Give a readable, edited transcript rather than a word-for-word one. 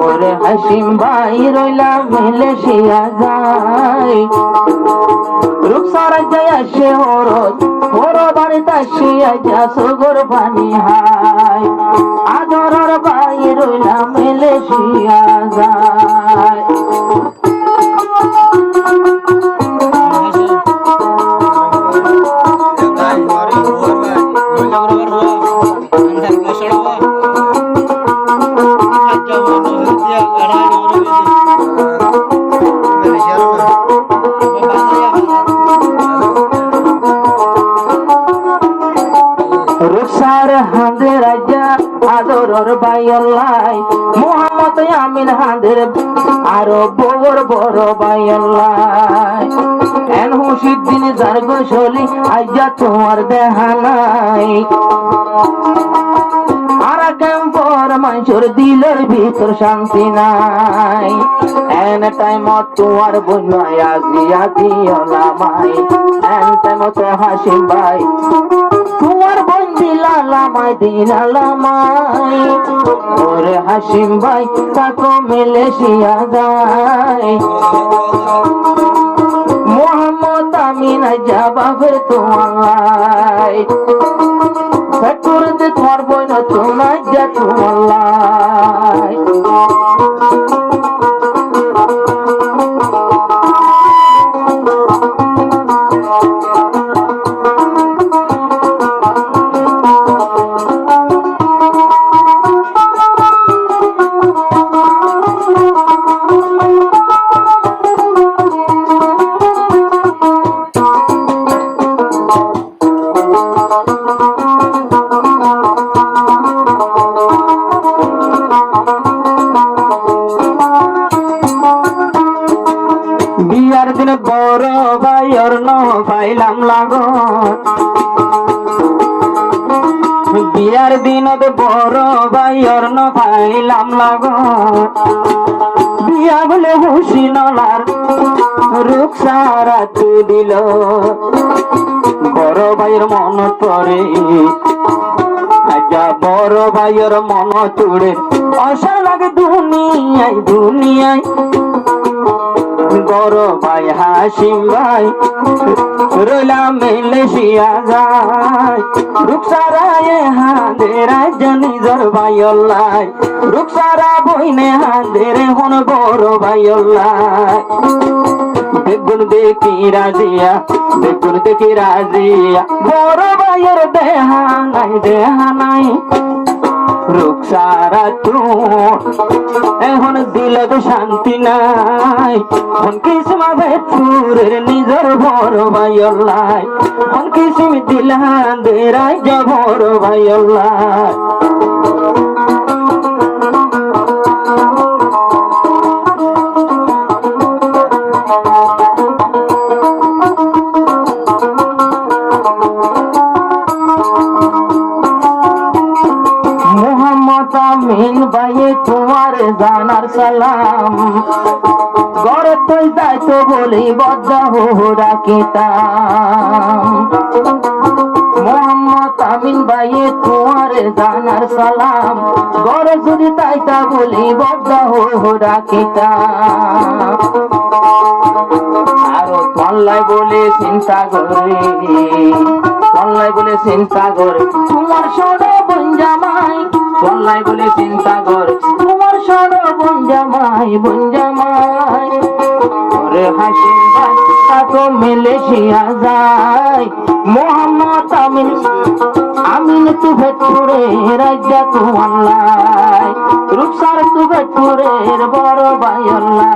ওরে হাসিম ভাই রইলা মালয়েশিয়া যায় রূপসারা যায় আসে ওর বাড়িতে আসিয়া যা সুগর পানি হায় আদরের ভাই রইলা মালয়েশিয়া যায় রূপসার হাঁদের রাজা আদরের ভাই আল্লাহ মোহাম্মদ আমিন হাঁদের আরো বড় বড় ভাই আল্লাহ এন হুসিদ্দিন যার গোসলি আইজা তোমার দেখা নাই আর কেমপর মানুষের দিলের ভিতর শান্তি নাই এন টাইম তোমার বন্যায় আজিয়া দিওলামাই এন টাইম তো হাসিম ভাই তোমার বন্দি লালামাই দিলালামাই ওরে হাসিম ভাই তাকো মালয়েশিয়া যায় মোহাম্মদ আমিন জবাবের তোমায় ফেকুরতে তোমার বইন তোমার যা তোমার বিয়ার দিন বড় ভাইয়ের ন পাইলাম লাগো বিয়ার দিনত বড় ভাইয়ের ন পাইলাম লাগো বিয়া বলে হুসি নলার রূপসারা তু দিল বড় ভাইয়ের মন পরে আজা বড় ভাইয়ের মন চুড়ে আশা লাগে দুনিয়ায় দুনিয়ায় বড় ভাই হাসিম ভাই রইলা মালয়েশিয়া যায় রূপসারা হাঁদের নিজর ভাই আল্লাহ রূপসারা বইনে হাঁদের হন বড় ভাই আল্লাহ বেগুন দেখি রাজিয়া বড় ভাইয়ের দেহা নাই রূপসারা তু এখন দিলত শান্তি নাই মন কিসমা ভেতুরের নিজর বড় ভাই আল্লাহ মন কিসিম দিলা দেরাই যা বড় ভাই আল্লাহ আমিন ভাইয়ে তোমার জানার সালাম গড়ে তুই যাইতো বলি বদ্ধ রাখিতাম মোহাম্মদ আমিন ভাইয়ে তোমার জানার সালাম গড়ে যদি তাইতা বলি বদ্ধ রাখিতাম আরো তল্লাই বলে চিন্তা করে তোমার সরে বঞ্জামাই বল্লাই বলে চিন্তা কর তোমার সরো বঞ্জামাই ওরে হাসিম ভাই তাকো মালয়েশিয়া যায় মোহাম্মদ আমিন তু ভেটুরে রাজা তু আল্লাহ রূপসার তু ভেটুরের বড় ভাই আল্লাহ